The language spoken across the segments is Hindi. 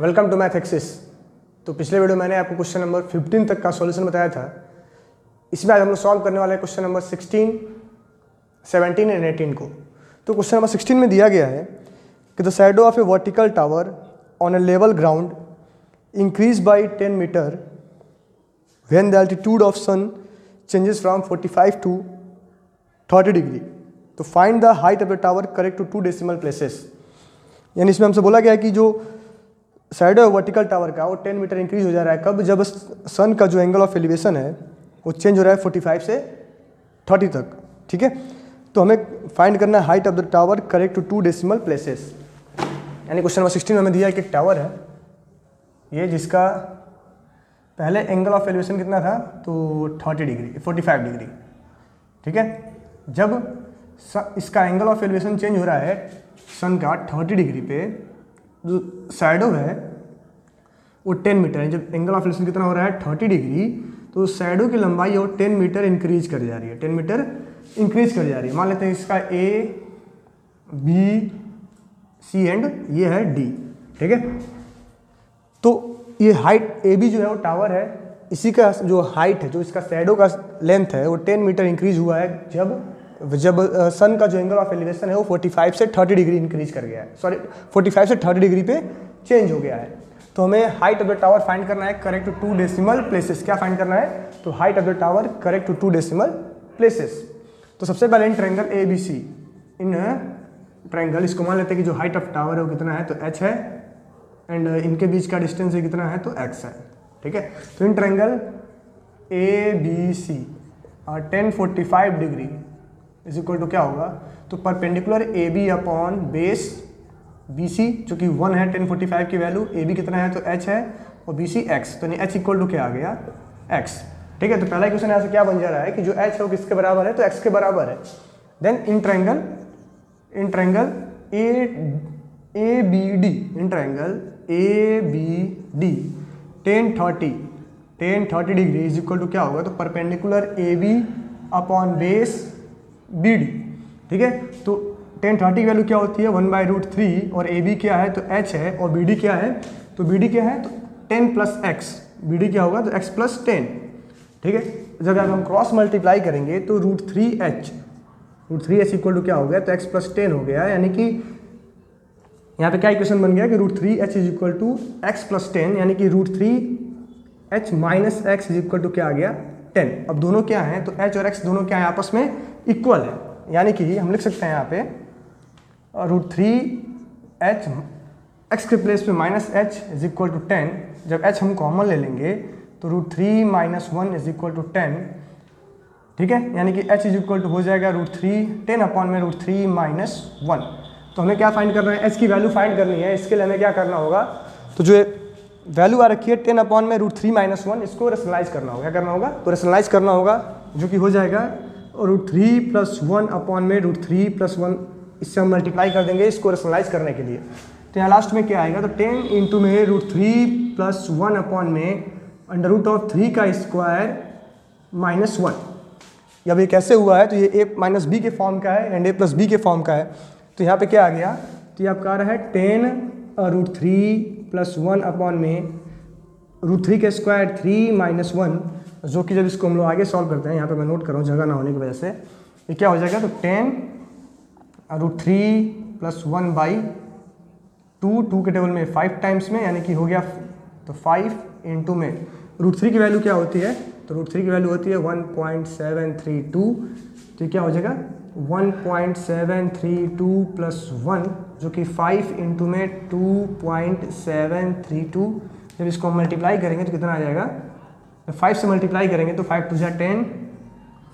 Welcome to math axis. तो पिछले वीडियो मैंने आपको क्वेश्चन नंबर 15 तक का सॉल्यूशन बताया था। इसमें आज हम लोग सॉल्व करने वाले हैं क्वेश्चन नंबर 16, 17 एंड 18 को। तो क्वेश्चन नंबर 16 में दिया गया है कि the shadow of a vertical tower on a level ground increase by 10 metre when the altitude of sun changes from 45 to 30 degree. तो find the height of the tower correct to 2 decimal places. यानी इसमें हमसे बोला गया है कि जो शैडो वर्टिकल टावर का वो 10 मीटर इंक्रीज हो जा रहा है कब, जब सन का जो एंगल ऑफ एलिवेशन है वो चेंज हो रहा है 45 से 30 तक। ठीक है, तो हमें फाइंड करना है height of the tower correct to 2 decimal places. यानी क्वेश्चन नंबर 16 में हमें दिया है कि एक टावर है ये, जिसका पहले एंगल ऑफ एलिवेशन कितना था, तो 30 डिग्री 45 डिग्री। ठीक है, जब इसका एंगल ऑफ एलिवेशन चेंज हो रहा है सन का 30 डिग्री पे, जो शैडो है वो 10 मीटर है। जब एंगल ऑफ एलिवेशन कितना हो रहा है 30 डिग्री, तो शैडो की लंबाई वो 10 मीटर इंक्रीज कर जा रही है, 10 मीटर इंक्रीज कर जा रही है। मान लेते हैं इसका ए, बी, सी एंड ये है डी। ठीक है, तो ये हाइट ए बी जो है वो टावर है, इसी का जो हाइट है, जो इसका शैडो का लेंथ है वो 10 मीटर इंक्रीज हुआ है जब सन का जो एंगल ऑफ एलिवेशन है वो 45 से 30 डिग्री इंक्रीज कर गया है, सॉरी 45 से 30 डिग्री पे चेंज हो गया है। तो हमें height of the tower find करना है करेक्ट टू 2 डेसिमल प्लेसेस। क्या फाइंड करना है, तो height of the tower correct to 2 decimal places. तो सबसे पहले in triangle A B C, in triangle इसको मान लेते हैं कि जो हाइट ऑफ टावर है वो कितना है, तो h है, एंड इनके बीच का डिस्टेंस कितना है, तो x है। ठीक है, तो in triangle A B C 1045 degree is equal to क्या होगा, तो perpendicular A B upon base B C, जो कि 1 है 1045 की वैल्यू, ए बी कितना है, तो h है, और बी सी एक्स, तो h इक्वल टू क्या आ गया, x। ठीक है, तो पहला क्वेश्चन यहाँ से क्या बन जा रहा है कि जो h है वो किसके बराबर है, तो x के बराबर है। Then in triangle A B D, in triangle A B D 1030 degree is equal to क्या होगा, तो perpendicular A B upon base B D. ठीक है, तो 1030 की वैल्यू क्या होती है, 1/√3, और ए बी क्या है, तो h है, और बी डी क्या है, तो बी डी क्या है, तो 10 प्लस एक्स, बी डी क्या होगा, तो x प्लस 10। ठीक है, जब हम क्रॉस मल्टीप्लाई करेंगे तो √3h इक्वल टू क्या हो गया, तो x प्लस 10 हो गया। यानी कि यहाँ पे क्या इक्वेशन बन गया कि √3h is equal to x plus 10, यानी कि √3h minus x is equal to क्या आ गया, 10। अब दोनों क्या हैं, तो h और x दोनों क्या है, आपस में इक्वल है। यानी कि हम लिख सकते हैं यहाँ पे √3h x के प्लेस पे minus h is equal to 10। जब h हम कॉमन ले लेंगे तो √3 माइनस 1 इज इक्वल टू 10। ठीक है, यानी कि h इज इक्वल टू हो जाएगा √10 अपॉन में √3 माइनस 1। तो हमें क्या फाइंड करना है, h की वैल्यू फाइंड करनी है। इसके लिए हमें क्या करना होगा, तो जो वैल्यू आ रखी है 10 अपॉन में √3 माइनस 1, इसको रेशनलाइज करना होगा। क्या करना होगा, तो रेशनलाइज करना होगा, जो कि हो जाएगा √3 प्लस 1 अपॉन में √3 प्लस 1, इससे हम मल्टीप्लाई कर देंगे इसको रेशनलाइज करने के लिए। तो यहाँ लास्ट में क्या आएगा, तो 10 इंटू में √3 प्लस 1 अपॉन में √3 का स्क्वायर माइनस 1। अब ये कैसे हुआ है, तो ये a माइनस बी के फॉर्म का है एंड a प्लस बी के फॉर्म का है। तो यहाँ पे क्या आ गया, तो ये आपका आ रहा है 10 √3 प्लस 1 अपॉन में √3 के स्क्वायर 3 माइनस 1, जो कि जब इसको हम लोग आगे सॉल्व करते हैं, यहाँ पे मैं नोट कर रहा हूँ जगह ना होने की वजह से, ये क्या हो जाएगा, तो 10 √3 प्लस 1/2, 2 के टेबल में 5 टाइम्स में, यानी कि हो गया तो 5 इंटू में √3 की वैल्यू क्या होती है, तो √3 की वैल्यू होती है 1.732। तो क्या हो जाएगा 1.732 प्लस 1, जो कि 5 इंटू में 2.732। जब इसको हम मल्टीप्लाई करेंगे तो कितना आ जाएगा, 5 से मल्टीप्लाई करेंगे तो 5 2 जा 10,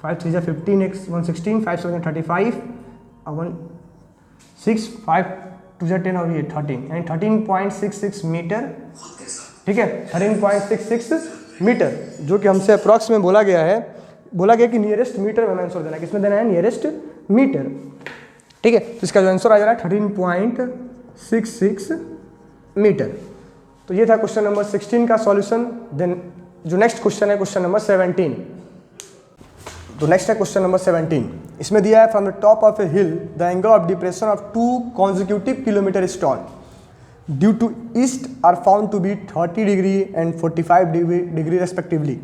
5 3 जा 15, x 116, 5 7 35, 1 6, 5 2 जा 10 और ये 13, यानी 13.66 मीटर। ठीक है, 13.66 मीटर, जो कि हमसे अप्रॉक्स में बोला गया कि नियरेस्ट मीटर में आंसर देना है। किसमें देना है, नियरेस्ट मीटर। ठीक है, तो इसका जो आंसर आ जा रहा है 13.66 मीटर। तो ये था क्वेश्चन नंबर 16 का सॉल्यूशन। देन जो नेक्स्ट क्वेश्चन है क्वेश्चन नंबर 17। तो नेक्स्ट है क्वेश्चन नंबर 17। इसमें दिया है from the top of a hill the angle of depression of 2 consecutive kilometre is tall due to east are found to be 30 degree and 45 degree respectively.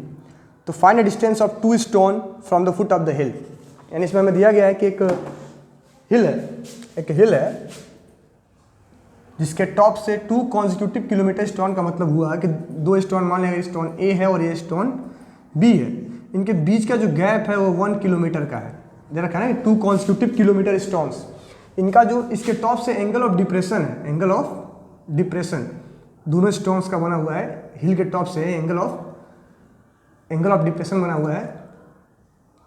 तो find the distance of 2 stone from the foot of the hill. यानी इसमें हमें दिया गया है कि एक हिल है जिसके टॉप से 2 कॉन्जिक्यूटिव किलोमीटर स्टोन का मतलब हुआ कि 2 स्टोन, मान लेंगे स्टोन ए है और ये स्टोन बी है, इनके बीच का जो गैप है वो 1 किलोमीटर का है। जरा रखा है ना 2 कॉन्जिक्यूटिव किलोमीटर स्टोन्स, इनका जो इसके टॉप से एंगल ऑफ डिप्रेशन है, एंगल ऑफ डिप्रेशन दोनों स्टोन्स का बना हुआ है, हिल के टॉप से एंगल ऑफ डिप्रेशन बना हुआ है,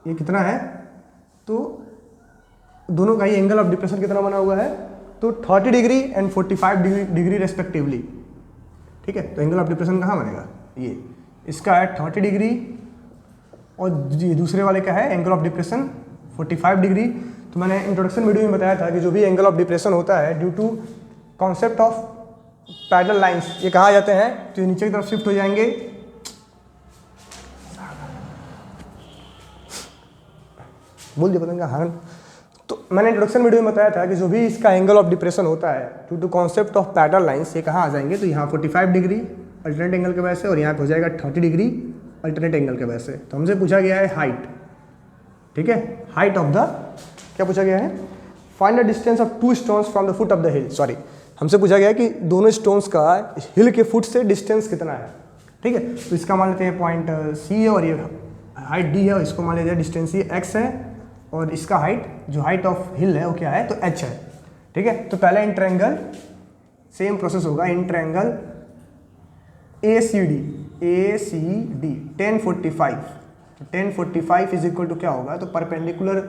ये कितना है, तो दोनों का ही एंगल ऑफ डिप्रेशन कितना बना हुआ है, तो 30 डिग्री एंड 45 डिग्री रेस्पेक्टिवली। ठीक है, तो एंगल ऑफ डिप्रेशन कहाँ बनेगा, ये इसका है 30 डिग्री और दूसरे वाले का है एंगल ऑफ डिप्रेशन 45 डिग्री। तो मैंने इंट्रोडक्शन वीडियो में बताया था कि जो भी एंगल ऑफ डिप्रेशन होता है due to concept of parallel lines, ये कहाँ आ जाते हैं, तो ये नीचे की तरफ शिफ्ट हो जाएंगे, बोल दिया पता हाँ। तो मैंने इंट्रोडक्शन वीडियो में बताया था कि जो भी इसका एंगल ऑफ डिप्रेशन होता है due to concept of parallel lines, ये कहाँ आ जाएंगे, तो यहाँ 45 डिग्री अल्टरनेट एंगल के वजह से और यहाँ पे हो जाएगा 30 डिग्री अल्टरनेट एंगल के वजह से। तो हमसे पूछा गया है हाइट, ठीक है, हाइट ऑफ द, क्या पूछा गया है, find the distance of 2 stones from the foot of the hill. Sorry, हमसे पूछा गया है कि दोनों स्टोन्स का हिल के फुट से डिस्टेंस कितना है। ठीक है, तो इसका मान लेते हैं पॉइंट सी है और ये हाइट डी है, और इसको मान लेते हैं डिस्टेंस ये एक्स है और इसका हाइट, जो हाइट ऑफ हिल है वो क्या है, तो एच है। ठीक है, तो पहले इन ट्रायंगल सेम प्रोसेस होगा, इन ट्रायंगल ए सी डी 1045, तो 1045 इज इक्वल टू क्या होगा, तो perpendicular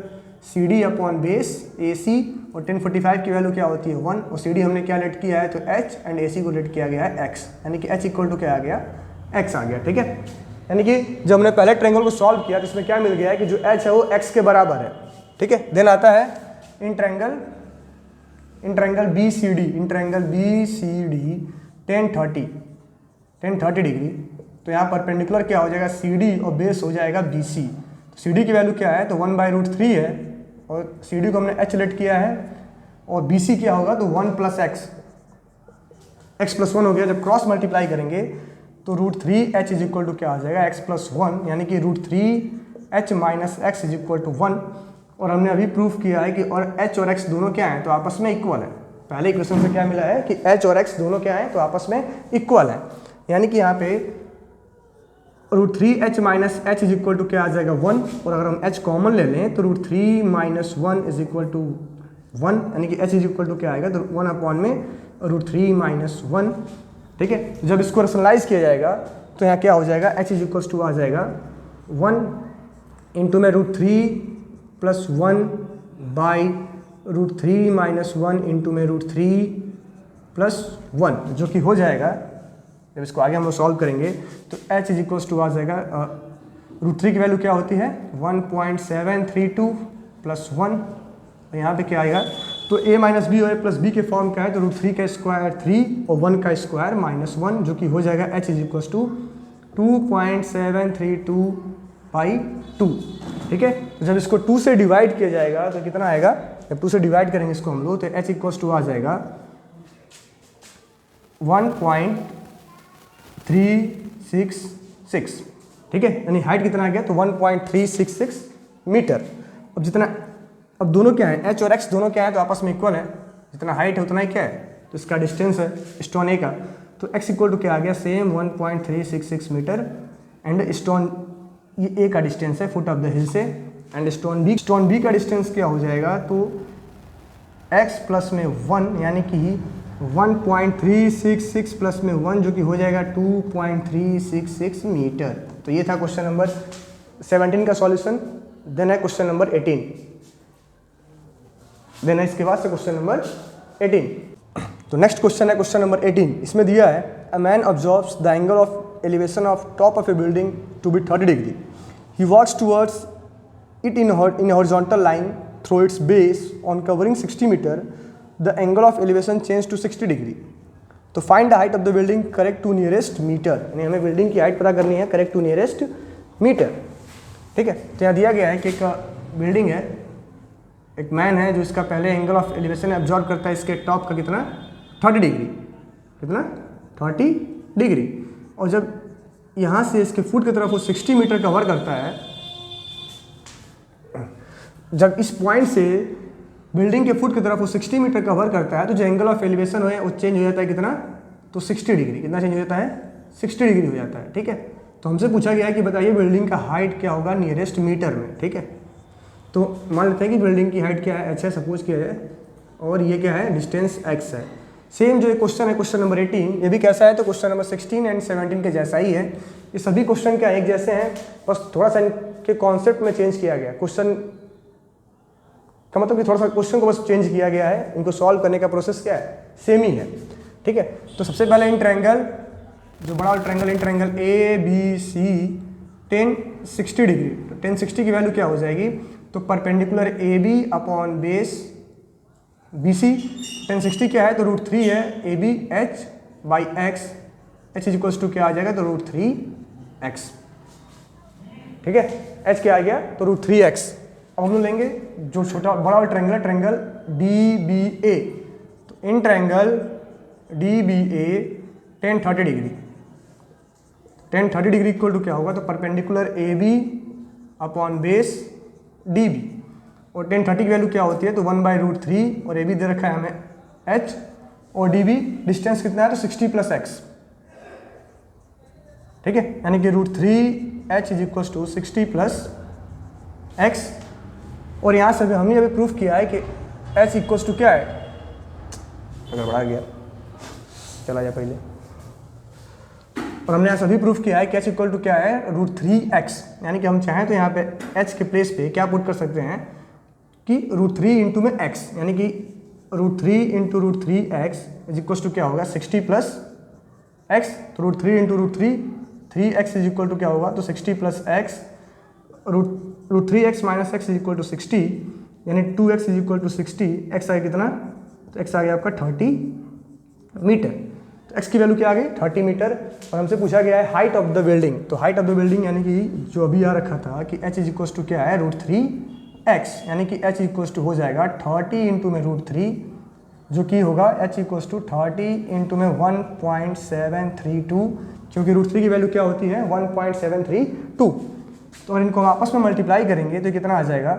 C D upon base A C, और 1045 की वैल्यू क्या होती है 1, और सी डी हमने क्या लेट किया है, तो एच, एंड ए सी को लेट किया गया है एक्स, यानी कि एच इक्वल टू क्या आ गया, एक्स आ गया। ठीक है, यानी कि जब हमने पहले ट्रायंगल को सॉल्व किया तो इसमें क्या मिल गया है कि जो एच है वो एक्स के बराबर है। ठीक है, देन आता है in triangle B C D 1030 degree, तो यहाँ परपेंडिकुलर क्या हो जाएगा, सी डी और बेस हो जाएगा बी सी। तो सी डी की वैल्यू क्या है, तो 1/√3 है, और सी डी को हमने एच लेट किया है, और बी सी क्या होगा, तो 1 + x + 1 हो गया। जब क्रॉस मल्टीप्लाई करेंगे तो √3h इज इक्वल टू क्या आ जाएगा, x + 1, यानी कि √3h - x is equal to 1। और हमने अभी प्रूफ किया है कि और h और x दोनों क्या हैं, तो आपस में इक्वल है। पहले इक्वेशन से क्या मिला है कि h और x दोनों क्या हैं, तो आपस में इक्वल है, यानी कि यहाँ पे √3h - h is equal to क्या आ जाएगा 1, और अगर हम h कॉमन ले लें तो √3 - 1 इज इक्वल टू 1, यानी कि h इज इक्वल टू क्या आएगा, तो 1/√3 - 1। ठीक है, जब इसको रैशनलाइज किया जाएगा तो यहाँ क्या हो जाएगा, h इज इक्वल टू आ जाएगा 1 इंटू में √3 + 1/√3 - 1 इंटू में √3 + 1, जो कि हो जाएगा, जब इसको आगे हम लोग सॉल्व करेंगे तो h इज इक्वल टू आ जाएगा, √3 की वैल्यू क्या होती है 1.732 + 1, और यहाँ पे क्या आएगा, तो a - b और a + b के फॉर्म का है, तो √3 का स्क्वायर 3 और 1 का स्क्वायर -1, जो कि हो जाएगा h इज इक्वल टू 2.732/2। ठीक है, तो जब इसको 2 से डिवाइड किया जाएगा तो कितना आएगा, जब 2 से डिवाइड करेंगे इसको हम लोग, तो h इक्वल टू आ जाएगा 1.366। ठीक है, यानी हाइट कितना आ गया, तो 1.366 मीटर। अब दोनों क्या है, h और x दोनों क्या है, तो आपस में इक्वल है, जितना हाइट है उतना ही क्या है, तो इसका डिस्टेंस है स्टोन ए का, तो x इक्वल टू क्या आ गया, सेम 1.366 मीटर, एंड स्टोन ये ए का डिस्टेंस है फुट ऑफ द हिल से, एंड स्टोन बी का डिस्टेंस क्या हो जाएगा, तो x + में 1, यानी कि 1.366 + में 1, जो कि हो जाएगा 2.366 मीटर। तो ये था क्वेश्चन नंबर 17 का सॉल्यूशन। देन है क्वेश्चन नंबर 18, देन है इसके बाद से क्वेश्चन नंबर 18। तो नेक्स्ट क्वेश्चन है क्वेश्चन नंबर 18। इसमें दिया है a man observes the angle of elevation of top of a building to be 30 degree. He walks towards it in horizontal line through its base on covering 60 metre the angle of elevation change to 60 degree. तो find the height of the building correct to nearest metre, यानी हमें बिल्डिंग की हाइट पता करनी है करेक्ट टू नियरेस्ट मीटर। ठीक है, तो यहाँ दिया गया है कि एक बिल्डिंग है, एक मैन है जो इसका पहले एंगल ऑफ एलिवेशन एब्जॉर्ब करता है इसके टॉप का कितना 30 डिग्री, कितना 30 डिग्री। और जब यहाँ से इसके फुट की तरफ वो 60 मीटर कवर करता है, जब इस पॉइंट से बिल्डिंग के फुट की तरफ वो 60 मीटर कवर करता है तो जो एंगल ऑफ एलिवेशन है वो चेंज हो जाता है कितना, तो 60 डिग्री। कितना चेंज हो जाता है, 60 डिग्री हो जाता है। ठीक है, तो हमसे पूछा गया है कि बताइए बिल्डिंग का हाइट क्या होगा नियरेस्ट मीटर में। ठीक है, तो मान लेते हैं कि बिल्डिंग की हाइट क्या है, h है सपोज किया जाए, और ये क्या है, डिस्टेंस x है। सेम जो क्वेश्चन है क्वेश्चन नंबर 18, ये भी कैसा है, तो क्वेश्चन नंबर 16 एंड 17 के जैसा ही है। ये सभी क्वेश्चन क्या एक जैसे हैं, बस थोड़ा सा इनके कॉन्सेप्ट में चेंज किया गया। क्वेश्चन का मतलब कि थोड़ा सा क्वेश्चन को बस चेंज किया गया है, इनको सॉल्व करने का प्रोसेस क्या है, सेम ही है। ठीक है, तो सबसे पहले इन ट्रायंगल, जो बड़ा triangle, in triangle ABC 10 60 degree, तो 10 60 की वैल्यू क्या हो जाएगी, तो perpendicular AB upon base BC। 10 60 क्या है, तो √3 है AB H by X, H is equals to क्या आ जाएगा, तो √3x। ठीक है, H क्या आ गया, तो √3x। अब हम लोग लेंगे जो छोटा बड़ा ट्रायंगल है, ट्रायंगल DBA, तो in triangle DBA 10 30 degree, 10 30 degree equal to क्या होगा, तो perpendicular AB upon base DB, और 10 30 की वैल्यू क्या होती है, तो 1/√3, और AB दे रखा है हमें H, और DB डिस्टेंस कितना है, तो 60 + x। ठीक है, यानी कि √3h is equals to 60 + x। और यहाँ से हमने अभी प्रूफ किया है कि h इक्वल्स टू क्या है, अगर बढ़ा गया चला जाए पहले, और हमने यहाँ सभी प्रूफ किया है कि h इक्वल टू क्या है, √3x। यानी कि हम चाहें तो यहाँ पे h के प्लेस पे क्या पुट कर सकते हैं कि √3 इंटू में x, यानी कि √3 into √3x is equals to क्या होगा, 60 + x। तो √3 into √3, 3x is equal to क्या होगा, तो 60 + x, √3x - x is equal to 60, यानी 2x is equal to 60। x आ गया कितना, तो x आ गया आपका 30 मीटर। तो x की वैल्यू क्या आ गई, 30 मीटर। और हमसे पूछा गया है हाइट ऑफ द बिल्डिंग, तो हाइट ऑफ द बिल्डिंग यानी कि जो अभी आ रखा था कि h इज इक्वल टू क्या है, √3x, यानी कि h इक्वल टू हो जाएगा 30 इंटू में √3, जो कि होगा h इक्वल टू 30 इंटू में 1.732, क्योंकि √3 की वैल्यू क्या होती है, 1.732। तो अगर इनको आपस में मल्टीप्लाई करेंगे तो कितना आ जाएगा,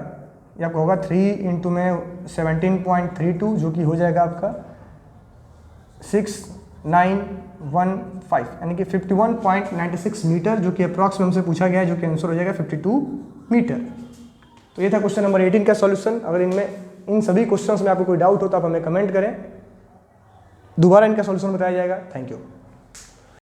ये आपको होगा 3 इंटू में 17.32, जो कि हो जाएगा आपका 6915, यानी कि 51.96 मीटर, जो कि अप्रॉक्स में हमसे पूछा गया है, जो कि आंसर हो जाएगा 52 मीटर। तो ये था क्वेश्चन नंबर 18 का सॉल्यूशन। अगर इनमें इन सभी क्वेश्चंस में आपको कोई डाउट हो तो आप हमें कमेंट करें, दोबारा इनका सॉल्यूशन बताया जाएगा। Thank you.